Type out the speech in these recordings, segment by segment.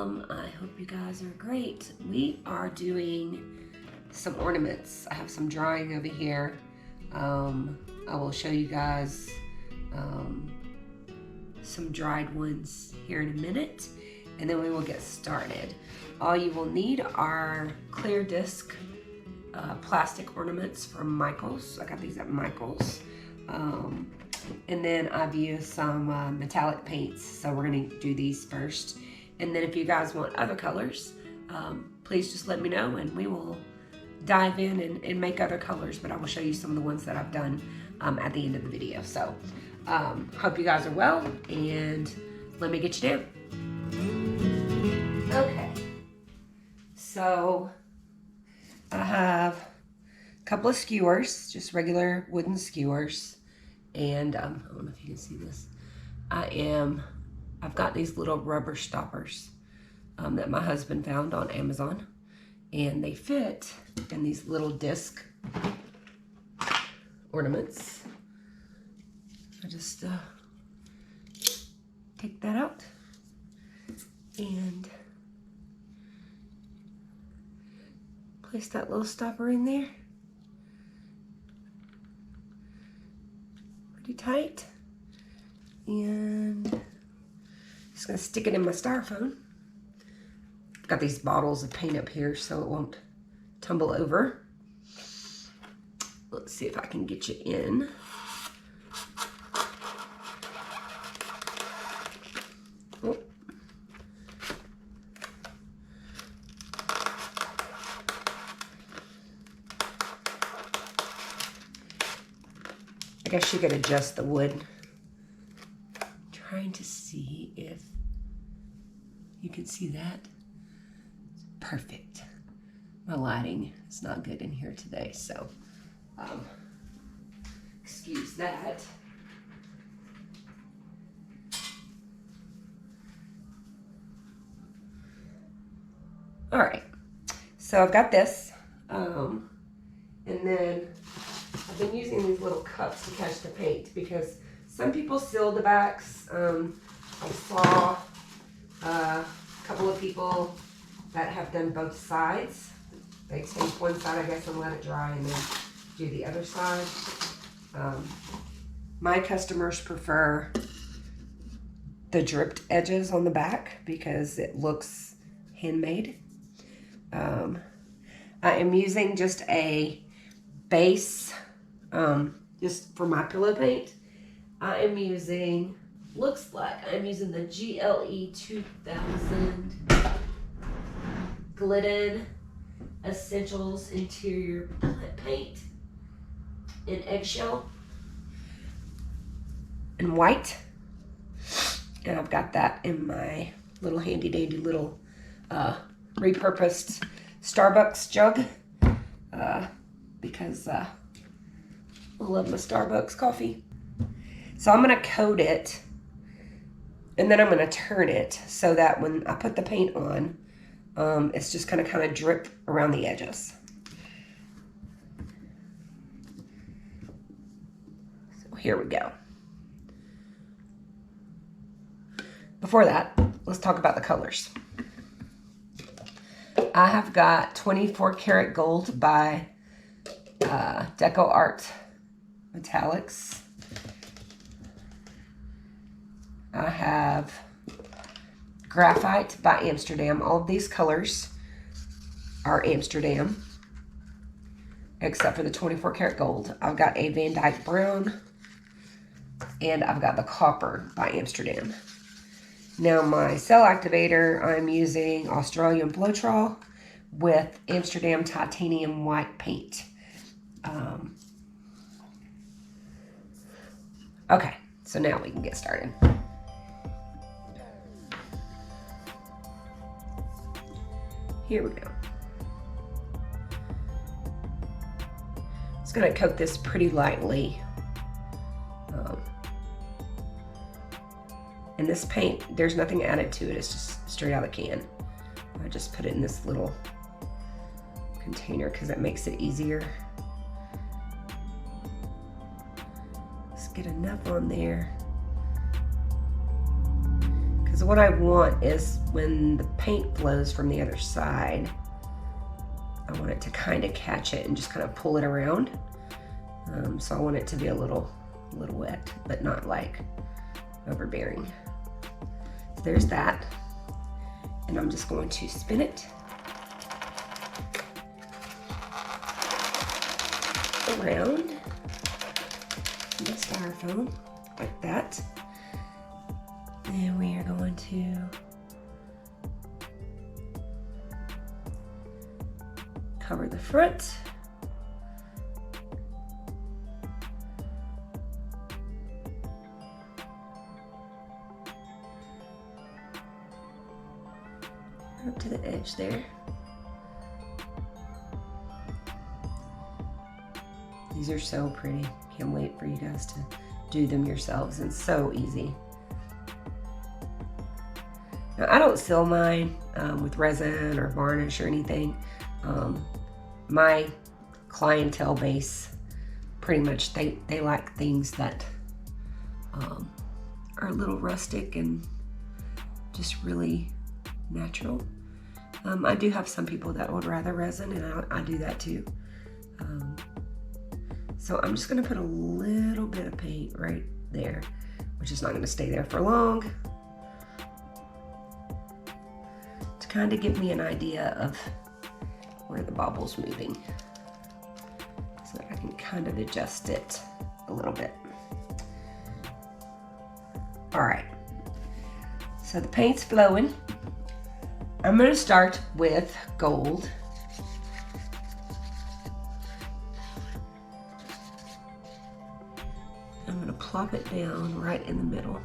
I hope you guys are great. We are doing some ornaments. I have some drawing over here. I will show you guys some dried ones here in a minute, and then we will get started. All you will need are clear disc plastic ornaments from Michael's. I got these at Michael's. And then I've used some metallic paints, so we're gonna do these first. And then if you guys want other colors, please just let me know and we will dive in and make other colors, but I will show you some of the ones that I've done at the end of the video. So hope you guys are well, and let me get you down. Okay, so I have a couple of skewers, just regular wooden skewers. And I don't know if you can see this. I've got these little rubber stoppers that my husband found on Amazon, and they fit in these little disc ornaments. I just take that out and place that little stopper in there. Pretty tight. And just gonna stick it in my styrofoam. I've got these bottles of paint up here so it won't tumble over. Let's see if I can get you in. Oh. I guess you could adjust the wood. Trying to see if you can see that. Perfect. My lighting is not good in here today, so excuse that. All right, so I've got this, and then I've been using these little cups to catch the paint because some people seal the backs. I saw a couple of people that have done both sides. They take one side, I guess, and let it dry and then do the other side. My customers prefer the dripped edges on the back because it looks handmade. I am using just a base, just for my pillow paint. I am using, looks like I'm using the GLE 2000 Glidden Essentials Interior Paint in eggshell and white. And I've got that in my little handy dandy little repurposed Starbucks jug because I love my Starbucks coffee. So I'm gonna coat it, and then I'm gonna turn it so that when I put the paint on, it's just gonna kind of drip around the edges. So here we go. Before that, let's talk about the colors. I have got 24 karat gold by Deco Art Metallics. I have Graphite by Amsterdam. All of these colors are Amsterdam, except for the 24 karat gold. I've got a Van Dyke Brown, and I've got the Copper by Amsterdam. Now my cell activator, I'm using Australian Floetrol with Amsterdam Titanium White Paint. Okay, so now we can get started. Here we go. Just gonna coat this pretty lightly. And this paint, there's nothing added to it. It's just straight out of the can. I just put it in this little container because that makes it easier. Let's get enough on there. Because what I want is when the paint flows from the other side, I want it to kind of catch it and just kind of pull it around. So I want it to be a little wet, but not like overbearing. So there's that. And I'm just going to spin it around the styrofoam like that. And we are going to cover the front. Up to the edge there. These are so pretty. Can't wait for you guys to do them yourselves. It's so easy. Now, I don't seal mine with resin or varnish or anything. My clientele base, pretty much, they like things that are a little rustic and just really natural. I do have some people that would rather resin, and I do that too. So I'm just gonna put a little bit of paint right there, which is not gonna stay there for long, to kind of give me an idea of where the bobble's moving, so that I can kind of adjust it a little bit. All right, so the paint's flowing. I'm gonna start with gold. I'm gonna plop it down right in the middle.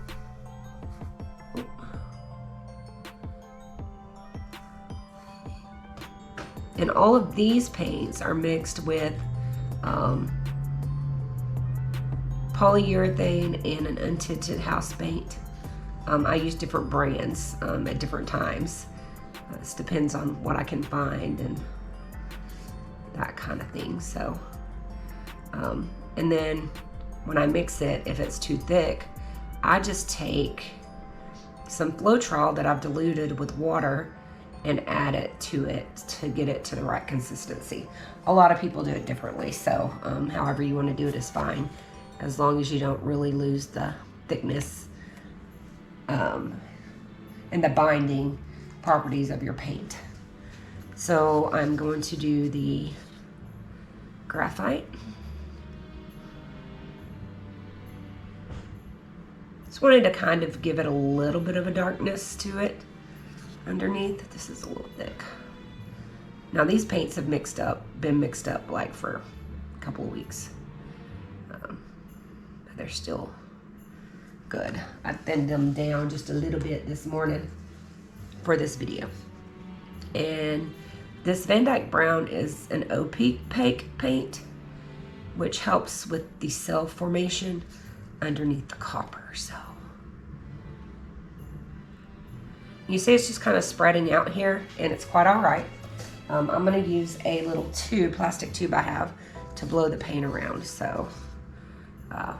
And all of these paints are mixed with polyurethane and an untinted house paint. I use different brands at different times. This depends on what I can find and that kind of thing. So, and then when I mix it, if it's too thick, I just take some Floetrol that I've diluted with water and add it to get it to the right consistency. A lot of people do it differently, so however you want to do it is fine, as long as you don't really lose the thickness and the binding properties of your paint. So I'm going to do the graphite. Just wanted to kind of give it a little bit of a darkness to it underneath. This is a little thick. Now these paints have been mixed up like for a couple of weeks. But they're still good. I thinned them down just a little bit this morning for this video. And this Van Dyke Brown is an opaque paint, which helps with the cell formation underneath the copper. So you see it's just kind of spreading out here, and it's quite all right. I'm gonna use a little plastic tube I have to blow the paint around. So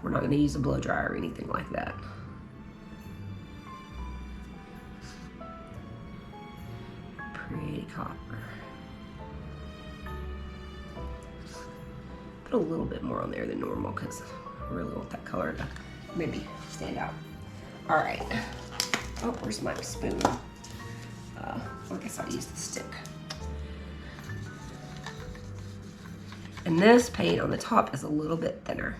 we're not gonna use a blow dryer or anything like that. Pretty copper. Put a little bit more on there than normal because I really want that color to maybe stand out. All right. Oh, where's my spoon? I guess I'll use the stick. And this paint on the top is a little bit thinner.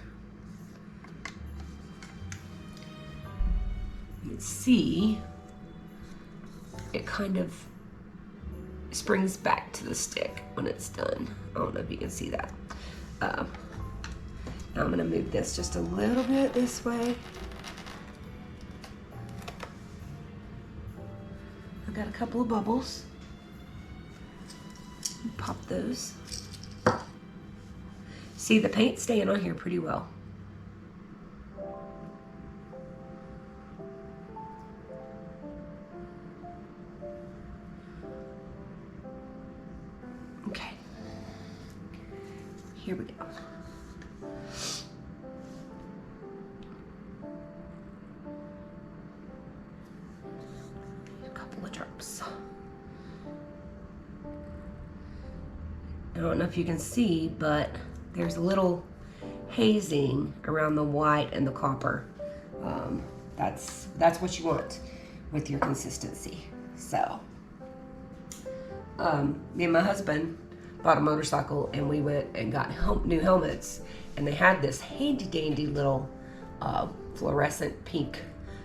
You can see it kind of springs back to the stick when it's done. I don't know if you can see that. Now I'm gonna move this just a little bit this way. I've got a couple of bubbles. Pop those. See, the paint's staying on here pretty well. Okay. Here we go. I don't know if you can see, but there's a little hazing around the white and the copper. That's what you want with your consistency. So, me and my husband bought a motorcycle and we went and got new helmets, and they had this handy dandy little fluorescent pink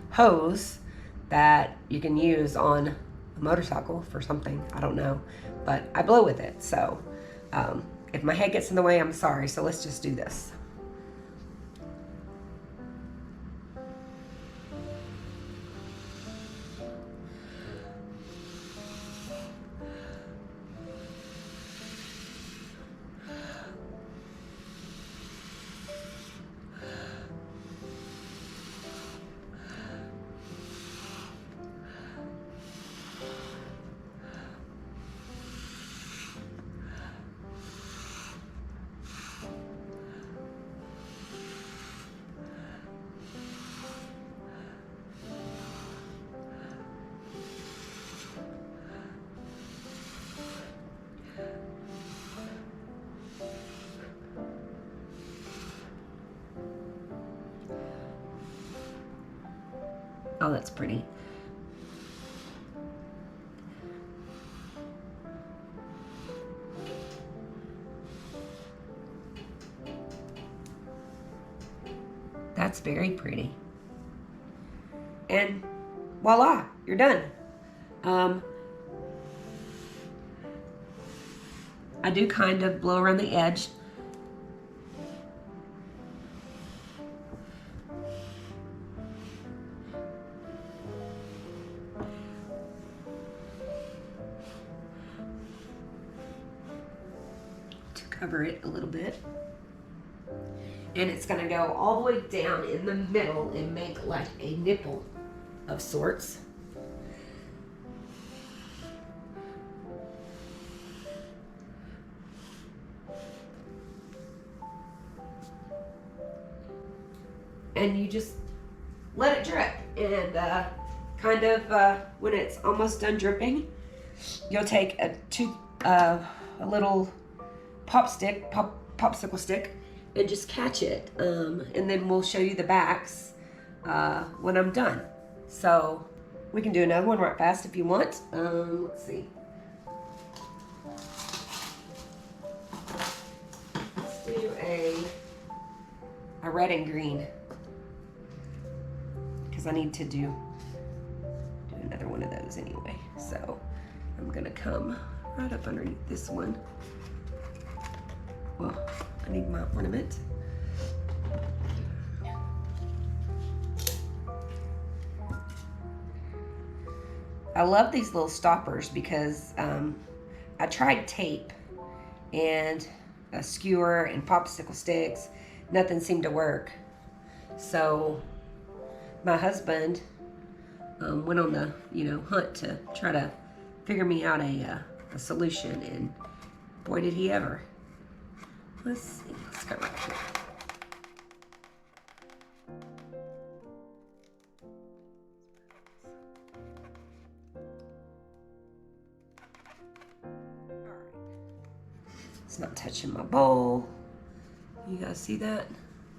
hose that you can use on a motorcycle for something, I don't know, but I blow with it. So if my head gets in the way, I'm sorry. So let's just do this. Oh, that's pretty. That's very pretty. And voila, you're done. I do kind of blow around the edge. To cover it a little bit. And it's gonna go all the way down in the middle and make like a nipple of sorts. And you just let it drip, and kind of when it's almost done dripping, you'll take a little popsicle stick and just catch it, and then we'll show you the backs when I'm done. So we can do another one right fast if you want. Let's see. Let's do a red and green, because I need to do another one of those anyway. So I'm gonna come right up underneath this one. Well, I need my ornament. I love these little stoppers because I tried tape and a skewer and popsicle sticks. Nothing seemed to work. So my husband went on the hunt to try to figure me out a solution, and boy did he ever. Let's see, let's go right here. Alright. It's not touching my bowl. You guys see that?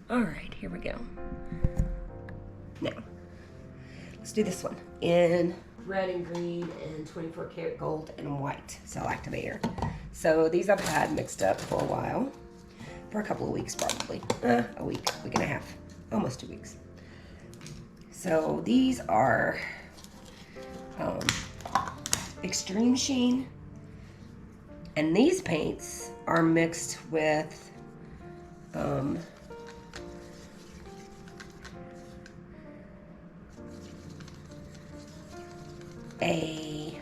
Alright, here we go. Now, let's do this one in red and green and 24 karat gold and white cell activator. So these I've had mixed up for a while. For a couple of weeks probably. A week and a half. Almost 2 weeks. So these are Extreme Sheen. And these paints are mixed with I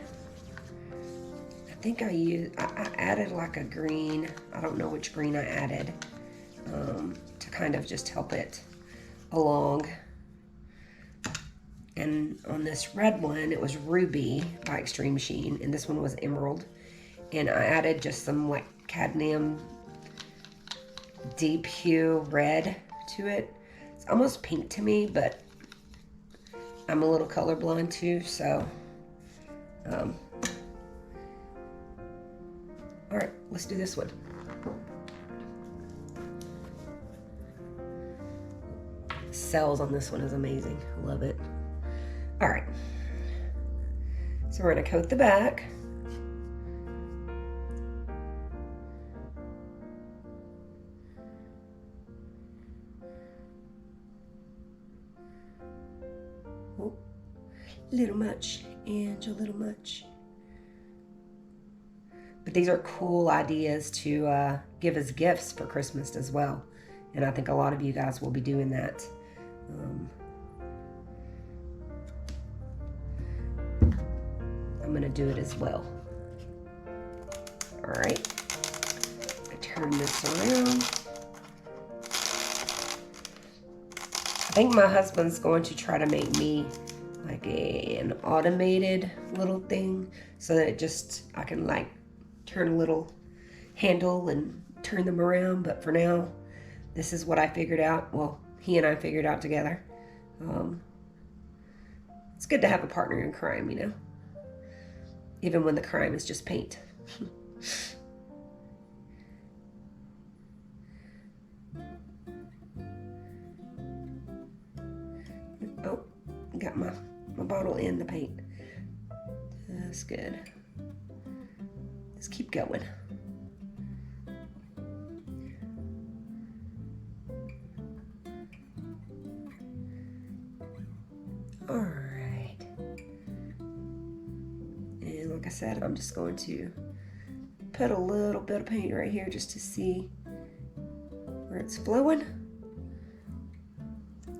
think I added like a green. I don't know which green I added to kind of just help it along. And on this red one, it was Ruby by Extreme Sheen, and this one was Emerald. And I added just some like cadmium deep hue red to it. It's almost pink to me, but I'm a little colorblind too, so all right, let's do this one. Cells on this one is amazing. Love it. All right. So we're going to coat the back. Oh, little much, Angie, a little much. But these are cool ideas to give as gifts for Christmas as well. And I think a lot of you guys will be doing that. I'm going to do it as well. All right. I turn this around. I think my husband's going to try to make me like an automated little thing so that I can like turn a little handle and turn them around. But for now, this is what I figured out. Well, he and I figured out together. It's good to have a partner in crime, you know, even when the crime is just paint. Oh, got my bottle in the paint. That's good. Just keep going. All right. And like I said, I'm just going to put a little bit of paint right here just to see where it's flowing.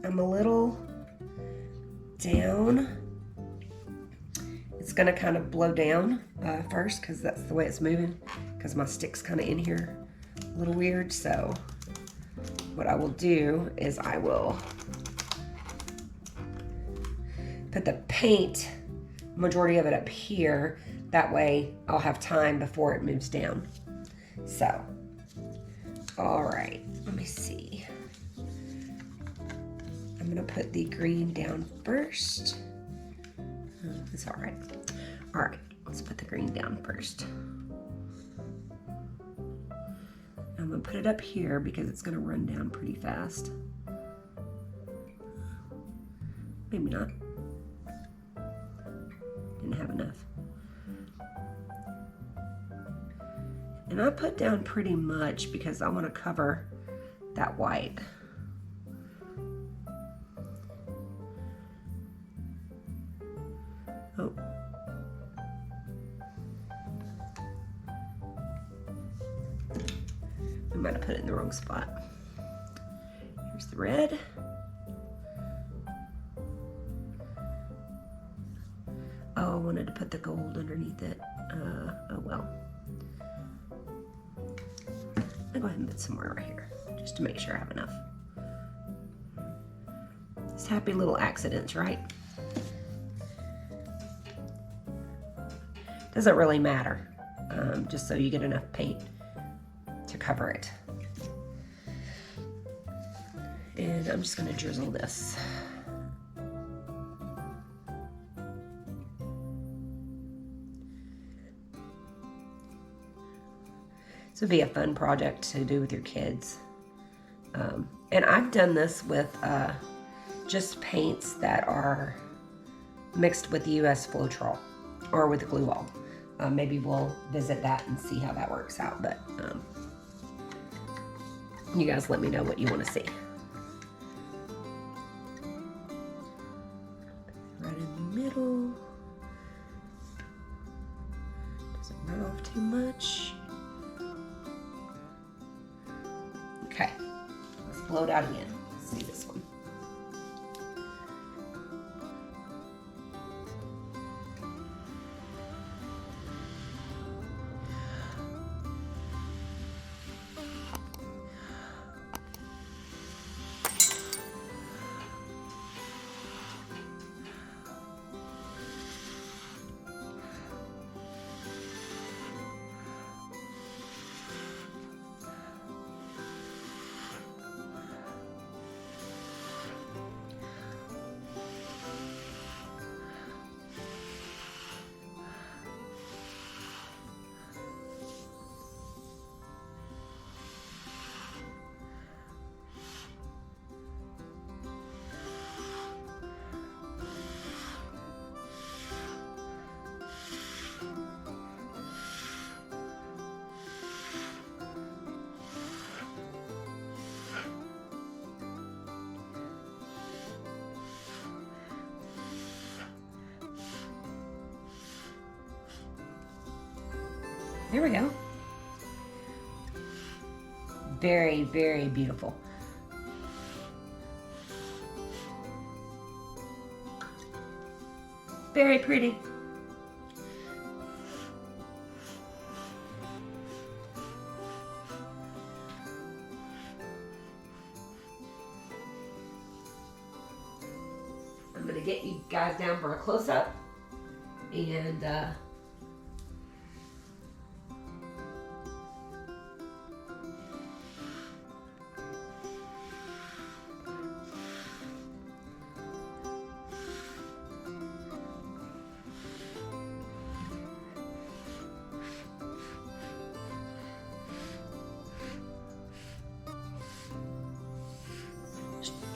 I'm a little down. It's gonna kind of blow down first because that's the way it's moving, because my stick's kind of in here a little weird. So what I will do is I will put the paint, majority of it up here. That way I'll have time before it moves down. So, all right, let me see. I'm gonna put the green down first. It's all right. All right, let's put the green down first. I'm gonna put it up here because it's gonna run down pretty fast. Maybe not. Didn't have enough. And I put down pretty much because I want to cover that white. Oh. I might have put it in the wrong spot. Here's the red. Oh, I wanted to put the gold underneath it. Oh well. I'll go ahead and put some more right here, just to make sure I have enough. Just happy little accidents, right? Doesn't really matter, just so you get enough paint to cover it. And I'm just gonna drizzle this. This would be a fun project to do with your kids. And I've done this with just paints that are mixed with the US Floetrol or with glue wall. Maybe we'll visit that and see how that works out. But you guys let me know what you want to see. Right in the middle. Doesn't run off too much. Okay, let's blow it out again. Let's see this one. There we go. Very, very beautiful. Very pretty. I'm gonna get you guys down for a close-up and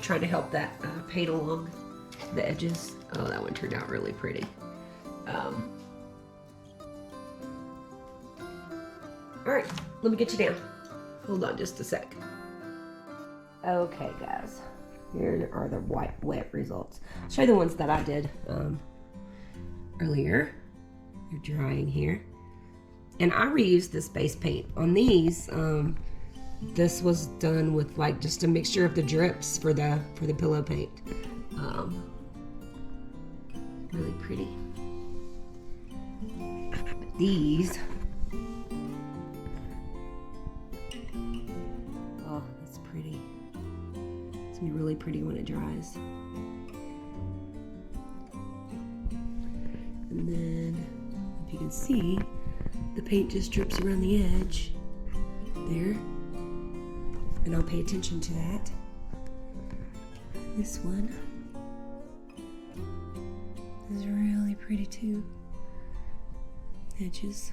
trying to help that paint along the edges. Oh, that one turned out really pretty. All right, let me get you down. Hold on just a sec. Okay, guys, here are the wet results. I'll show you the ones that I did earlier. They're drying here. And I reused this base paint. On these, this was done with like just a mixture of the drips for the pillow paint. Really pretty. But these, oh, that's pretty. It's gonna be really pretty when it dries. And then, if you can see, the paint just drips around the edge there. And I'll pay attention to that. This one is really pretty too. Edges.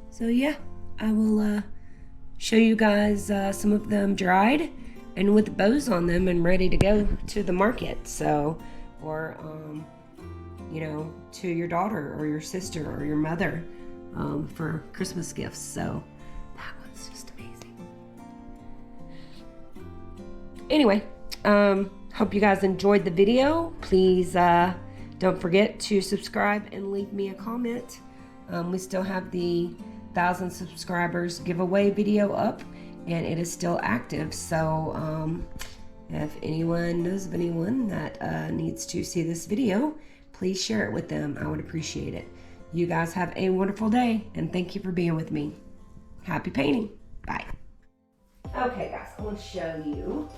So yeah, I will show you guys some of them dried and with bows on them and ready to go to the market. So, or you know, to your daughter or your sister or your mother for Christmas gifts. So that one's just amazing. Anyway, hope you guys enjoyed the video. Please don't forget to subscribe and leave me a comment. We still have the 1,000 subscribers giveaway video up and it is still active. So if anyone knows of anyone that needs to see this video, please share it with them. I would appreciate it. You guys have a wonderful day and thank you for being with me. Happy painting. Bye. Okay guys, I want to show you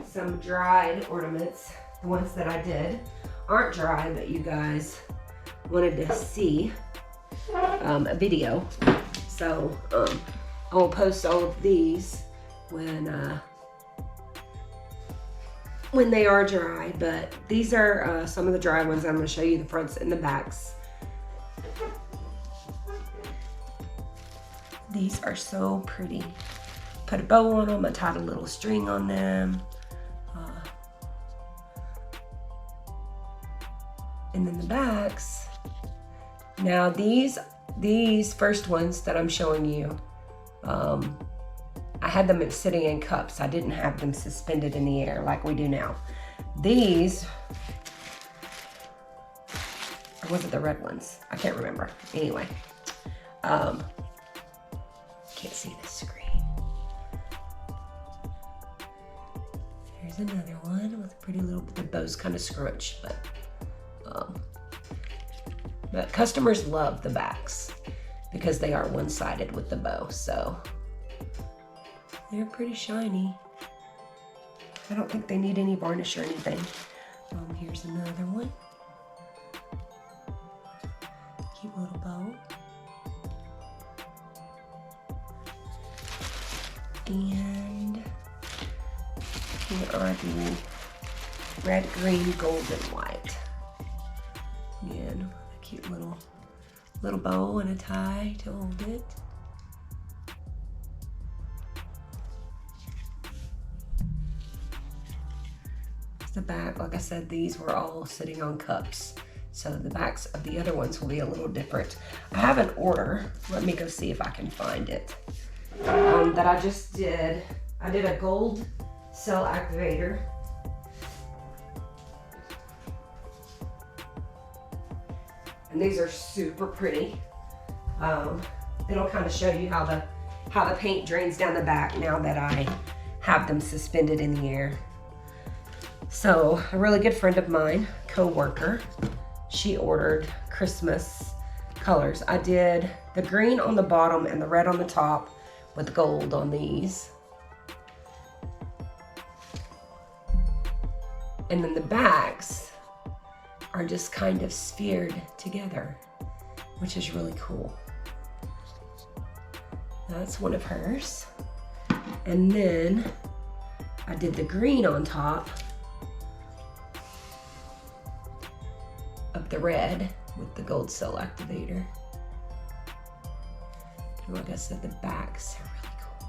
some dried ornaments. The ones that I did aren't dry, but you guys wanted to see a video. So I will post all of these when they are dry, but these are some of the dry ones. I'm going to show you the fronts and the backs. These are so pretty. Put a bow on them, I tied a little string on them. And then the backs. Now these first ones that I'm showing you, I had them sitting in cups. I didn't have them suspended in the air like we do now. These, or was it the red ones? I can't remember. Anyway, can't see the screen. Here's another one with a pretty little, the bow's kind of scrunched, but customers love the backs because they are one-sided with the bow, so they're pretty shiny. I don't think they need any varnish or anything. Here's another one. Cute little bow. And here are the red, green, gold, and white. Again, a cute little bow and a tie to hold it. The back, like I said, these were all sitting on cups. So the backs of the other ones will be a little different. I have an order. Let me go see if I can find it. That I just did. I did a gold cell activator. And these are super pretty. It'll kind of show you how the paint drains down the back now that I have them suspended in the air. So a really good friend of mine, co-worker, she ordered Christmas colors. I did the green on the bottom and the red on the top with gold on these. And then the backs are just kind of sphered together, which is really cool. That's one of hers. And then I did the green on top of the red with the gold cell activator. And like I said, the backs are really cool.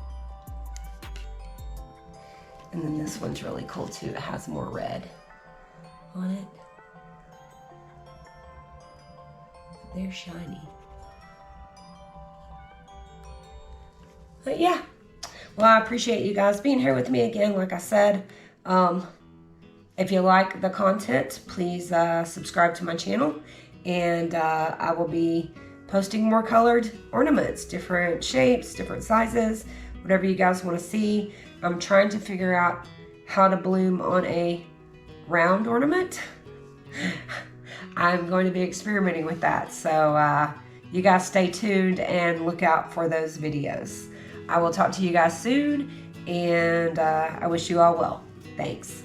And then this one's really cool too. It has more red on it. They're shiny. But yeah, well, I appreciate you guys being here with me again. Like I said, if you like the content, please subscribe to my channel, and I will be posting more colored ornaments, different shapes, different sizes, whatever you guys want to see. I'm trying to figure out how to bloom on a round ornament. I'm going to be experimenting with that, so you guys stay tuned and look out for those videos. I will talk to you guys soon, and I wish you all well. Thanks.